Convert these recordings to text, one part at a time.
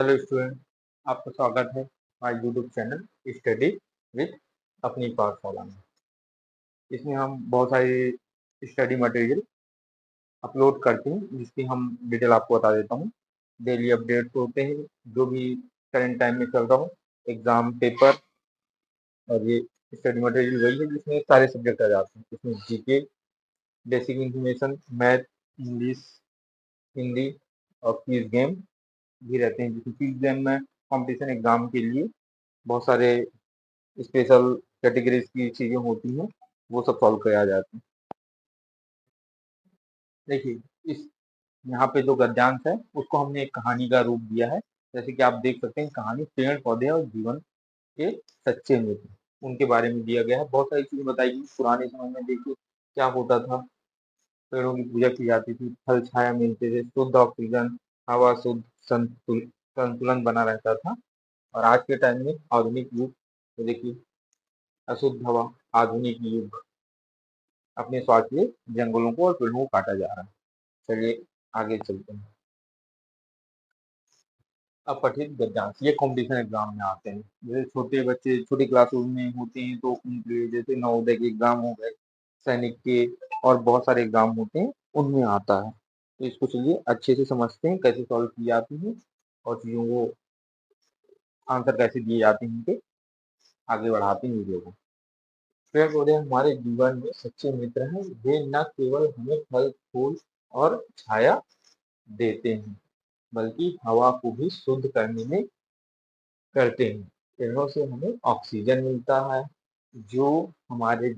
Hello student, आपका स्वागत है हमारे यूट्यूब चैनल स्टडी विद अपनी पाठशाला में। इसमें हम बहुत सारे स्टडी मटेरियल अपलोड करते हैं, जिसकी हम डिटेल आपको बता देता हूँ। डेली अपडेट्स होते हैं, जो भी करंट टाइम में चल रहा हो, एग्जाम पेपर। और ये स्टडी मटेरियल वही है जिसमें सारे सब्जेक्ट आ जाते हैं। इसमें GK, basic information, math, English, Hindi और क्विज गेम भी रहते हैं। जिसमें क्विज गेम में कॉम्पिटिशन एग्जाम के लिए बहुत सारे स्पेशल कैटेगरीज की चीजें होती हैं, वो सब सॉल्व किया जाता है। देखिए, इस यहाँ पे जो गद्यांश है उसको हमने एक कहानी का रूप दिया है। जैसे कि आप देख सकते हैं, कहानी पेड़ पौधे और जीवन के सच्चे मित्र, उनके बारे में दिया गया है। बहुत सारी चीजें बताई गई। पुराने समय में देखिए क्या होता था। पेड़ों की पूजा की जाती थी, फल छाया मिलते थे, शुद्ध ऑक्सीजन, हवा शुद्ध, संतुलन बना रहता था। और आज के टाइम में आधुनिक युग, तो देखिए अशुद्ध हवा, आधुनिक युग, अपने स्वार्थ के लिए जंगलों को और पेड़ों को काटा जा रहा है। चलिए आगे चलते हैं। अपठित गद्यांश ये कॉम्पिटिशन एग्जाम में आते हैं। जैसे छोटे बच्चे छोटी क्लासरूम में होते हैं तो उनके लिए जैसे नवोदय के एग्जाम हो गए, सैनिक के और बहुत सारे एग्जाम होते हैं, उनमें आता है। तो इसको चलिए अच्छे से समझते हैं कैसे सॉल्व की जाती है और चीजों को आंसर कैसे दिए जाते हैं उनके। आगे बढ़ाते हैं वीडियो को। पेड़ पौधे हमारे जीवन में सच्चे मित्र हैं। वे न केवल हमें फल फूल और छाया देते हैं, बल्कि हवा को भी शुद्ध करने में करते हैं। पेड़ों से हमें ऑक्सीजन मिलता है, जो हमारे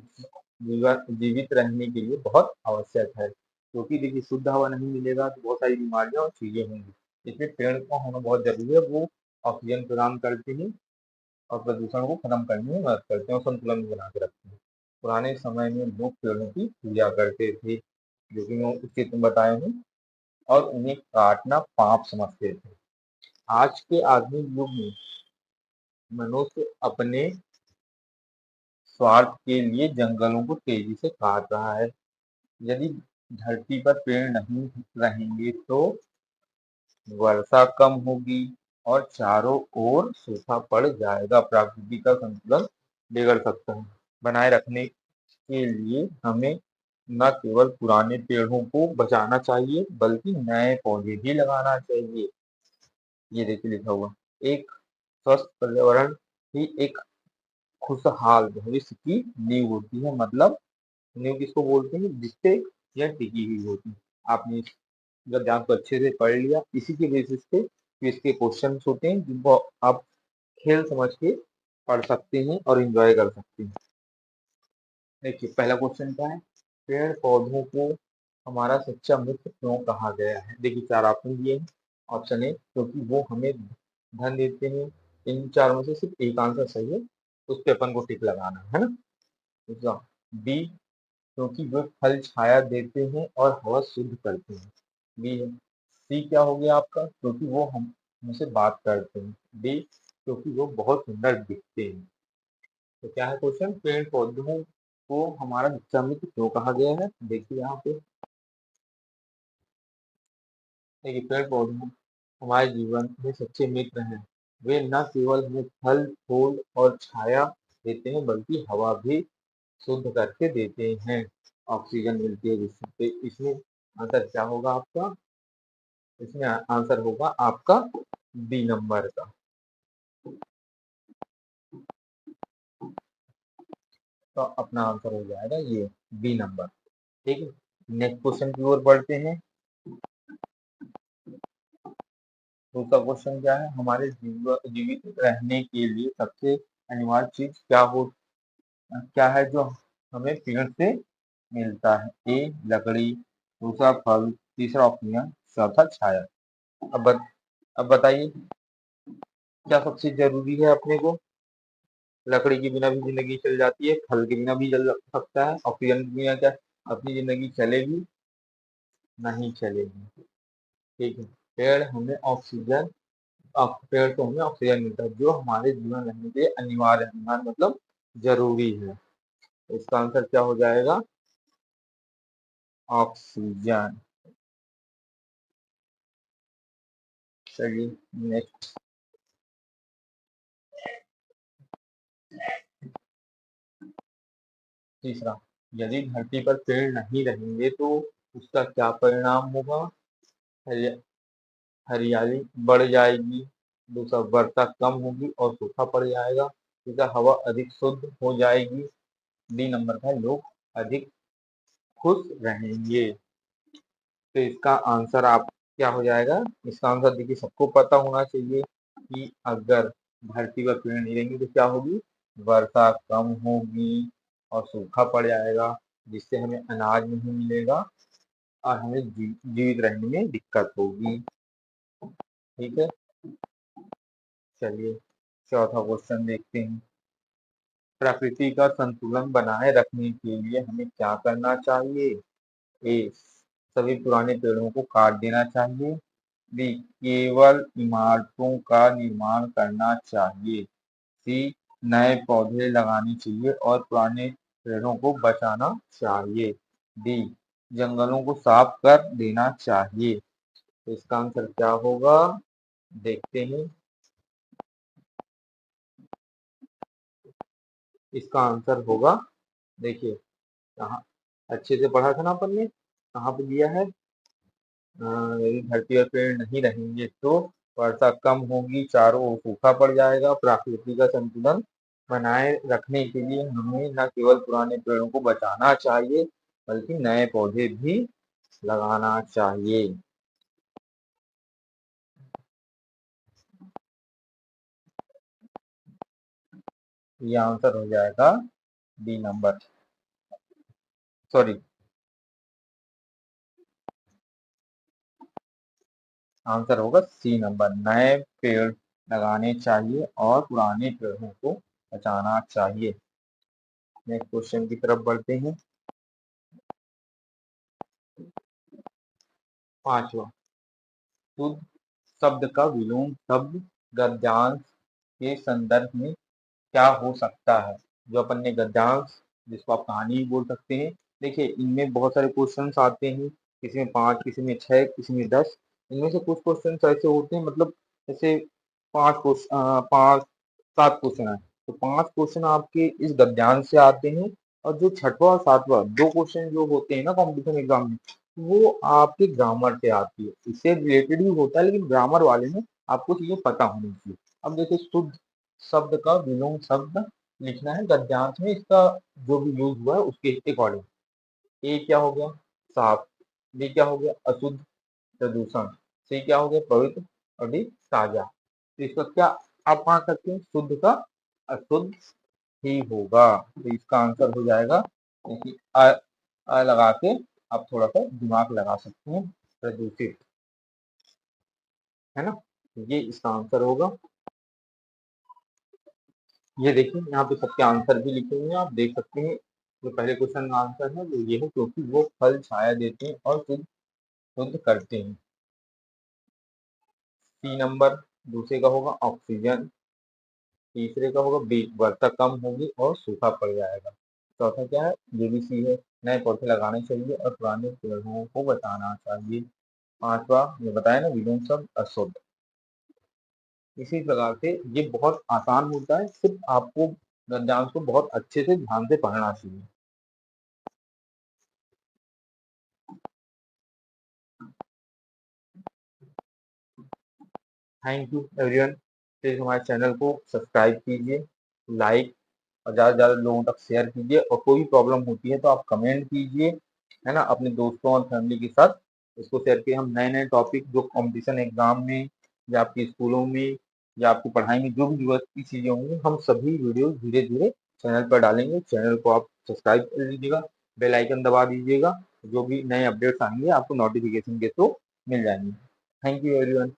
जीवित रहने के लिए बहुत आवश्यक है। क्योंकि देखिए शुद्ध हवा नहीं मिलेगा तो बहुत सारी बीमारियां और चीजें होंगी। इसलिए पेड़ का होना बहुत जरूरी है। वो ऑक्सीजन प्रदान करते हैं और प्रदूषण को खत्म करने में मदद करते हैं और संतुलन बना के रखते हैं। पुराने समय में लोग पेड़ों की पूजा करते थे, जो कि मैं उचित बताए हूँ, और उन्हें काटना पाप समझते थे। आज के आधुनिक युग में मनुष्य अपने स्वार्थ के लिए जंगलों को तेजी से काट रहा है। यदि धरती पर पेड़ नहीं रहेंगे तो वर्षा कम होगी और चारों ओर सूखा पड़ जाएगा। प्रकृति का संतुलन बिगड़ सकता है। बनाए रखने के लिए हमें न केवल पुराने पेड़ों को बचाना चाहिए, बल्कि नए पौधे भी लगाना चाहिए। ये देखिए लिखा हुआ, एक स्वस्थ पर्यावरण ही एक खुशहाल भविष्य की नींव होती है। मतलब नींव किसको बोलते हैं, जिससे यह टिकी हुई होती है। आपने इस गद्यांश को अच्छे से पढ़ लिया। इसी के बेसिस पे इसके क्वेश्चन होते हैं, जिनको आप खेल समझ के पढ़ सकते हैं और एंजॉय कर सकते हैं। देखिए पहला क्वेश्चन क्या है, पेड़ पौधों को हमारा सच्चा मित्र क्यों कहा गया है। देखिए चार ऑप्शन दिए हैं। ऑप्शन ए, क्योंकि वो हमें धन देते हैं। इन चारों में से सिर्फ एक आंसर सही है, उस पे अपन को टिक लगाना है ना। दूसरा, बी, क्योंकि वे फल छाया देते हैं और हवा शुद्ध करते हैं। बी है। सी क्या हो गया आपका, क्योंकि वो हम हमसे बात करते हैं। डी, क्योंकि वो बहुत सुंदर दिखते हैं। तो क्या है क्वेश्चन, पेड़ पौधों को हमारा सच्चा मित्र क्यों कहा गया है। देखिए यहाँ पे, देखिए पेड़ पौधे हमारे जीवन में सच्चे मित्र हैं। वे न केवल हमें फल फूल और छाया देते हैं, बल्कि हवा भी शुद्ध करके देते हैं, ऑक्सीजन मिलती है जिससे। इसमें आंसर क्या होगा आपका, इसमें आंसर होगा आपका बी नंबर का। तो अपना आंसर हो जाएगा ये बी नंबर। ठीक है, नेक्स्ट क्वेश्चन की ओर बढ़ते हैं। दूसरा क्वेश्चन क्या है, हमारे जीवित रहने के लिए सबसे अनिवार्य चीज क्या है जो हमें पेड़ से मिलता है। ए लकड़ी, दूसरा फल, तीसरा ऑक्सीजन, चौथा छाया। अब अब बताइए क्या सबसे जरूरी है अपने को। लकड़ी के बिना भी जिंदगी चल जाती है, फल के बिना भी चल सकता है, ऑक्सीजन के बिना क्या अपनी जिंदगी चलेगी, नहीं चलेगी। ठीक है, पेड़ हमें ऑक्सीजन, पेड़ को हमें ऑक्सीजन मिलता है, जो हमारे जीवन रहने के लिए अनिवार्य है। अनिवार्य मतलब जरूरी है। तो इसका आंसर क्या हो जाएगा, ऑक्सीजन। चलिए नेक्स्ट। तीसरा, यदि धरती पर पेड़ नहीं रहेंगे तो उसका क्या परिणाम होगा? हरि- हरियाली बढ़ जाएगी। दूसरा, वर्षा कम होगी और सूखा पड़ जाएगा। तीसरा, हवा अधिक शुद्ध हो जाएगी। डी नंबर का, लोग अधिक खुश रहेंगे। तो इसका आंसर आप क्या हो जाएगा? इसका आंसर देखिए, सबको पता होना चाहिए कि अगर धरती पर पेड़ नहीं रहेंगे तो क्या होगी? वर्षा कम होगी और सूखा पड़ जाएगा, जिससे हमें अनाज नहीं मिलेगा और हमें जीवित रहने में दिक्कत होगी। ठीक है, चलिए चौथा क्वेश्चन देखते हैं। प्रकृति का संतुलन बनाए रखने के लिए हमें क्या करना चाहिए? ए, सभी पुराने पेड़ों को काट देना चाहिए। बी, केवल इमारतों का निर्माण करना चाहिए। सी, नए पौधे लगाने चाहिए और पुराने पेड़ों को बचाना चाहिए। डी, जंगलों को साफ कर देना चाहिए। तो इसका आंसर क्या होगा, देखते हैं। इसका आंसर होगा, देखिए कहाँ, अच्छे से पढ़ा था ना अपन ने, कहाँ पे दिया है? यदि धरती पर पेड़ नहीं रहेंगे तो वर्षा कम होगी, चारों ओर सूखा पड़ जाएगा। प्रकृति का संतुलन बनाए रखने के लिए हमें न केवल पुराने पेड़ों को बचाना चाहिए बल्कि नए पौधे भी लगाना चाहिए। ये आंसर हो जाएगा बी नंबर, सॉरी, आंसर होगा सी नंबर, नए पेड़ लगाने चाहिए और पुराने पेड़ों को बचाना चाहिए। नेक्स्ट क्वेश्चन की तरफ बढ़ते हैं। पांचवा, शुद्ध शब्द का विलोम शब्द गद्यांश के संदर्भ में क्या हो सकता है? जो अपन ने गद्यांश, जिसको आप कहानी भी बोल सकते हैं। देखिए, इनमें बहुत सारे क्वेश्चंस आते हैं, किसी में 5, किसी में 6, किसी में 10। इनमें से कुछ क्वेश्चंस ऐसे होते हैं, मतलब जैसे 5 7 क्वेश्चन है, तो 5 क्वेश्चन आपके इस गद्यांश से आते हैं और जो छठवां और सातवां 2 क्वेश्चन जो होते हैं ना कॉम्पिटिशन एग्जाम में, वो आपके ग्रामर से आती है। इससे रिलेटेड ही होता है, लेकिन ग्रामर वाले में आपको चीजें पता होनी चाहिए। अब देखिए, शुद्ध शब्द का विलोम शब्द लिखना है गद्यांश में, इसका जो भी यूज हुआ है उसके अकॉर्डिंग। ए क्या हो गया? साफ। बी क्या हो गया? अशुद्ध, प्रदूषण। सी क्या हो गया? पवित्र। और डी, ताजा। तो इसका क्या आप पढ़ सकते हैं? शुद्ध का अशुद्ध ही होगा। तो इसका आंसर हो जाएगा, देखिए अ लगा के आप थोड़ा सा दिमाग लगा सकते हैं, प्रदूषित, है ना? ये इसका आंसर होगा। ये देखिए, यहाँ पे सबके आंसर भी लिखे हुए हैं, आप देख सकते हैं। जो पहले क्वेश्चन का आंसर है वो ये है, क्योंकि वो फल छाया देते हैं और शुद्ध शुद्ध करते हैं। सी नंबर दूसरे का होगा ऑक्सीजन। तीसरे का होगा बी, वर्षा कम होगी और सूखा पड़ जाएगा। चौथा क्या है? ये भी सी है, नए पौधे लगाने चाहिए और पुराने पेड़ों को बचाना चाहिए। पांचवा ये बताया ना, विलोम शब्द अशुद्ध। इसी प्रकार से ये बहुत आसान होता है, सिर्फ आपको गद्यांश को बहुत अच्छे से ध्यान से पढ़ना चाहिए। Thank you everyone. प्लीज हमारे चैनल को सब्सक्राइब कीजिए, लाइक और ज़्यादा से ज़्यादा लोगों तक शेयर कीजिए। और कोई भी प्रॉब्लम होती है तो आप कमेंट कीजिए, है ना, अपने दोस्तों और फैमिली के साथ इसको शेयर किए। हम नए नए टॉपिक जो कंपटीशन एग्जाम में या आपके स्कूलों में या आपकी पढ़ाई में जो भी ज़रूरत की चीज़ें होंगी, हम सभी वीडियो धीरे धीरे चैनल पर डालेंगे। चैनल को आप सब्सक्राइब कर लीजिएगा, बेल आइकन दबा दीजिएगा, जो भी नए अपडेट्स आएंगे आपको नोटिफिकेशन के थ्रू मिल जाएंगे। Thank you everyone.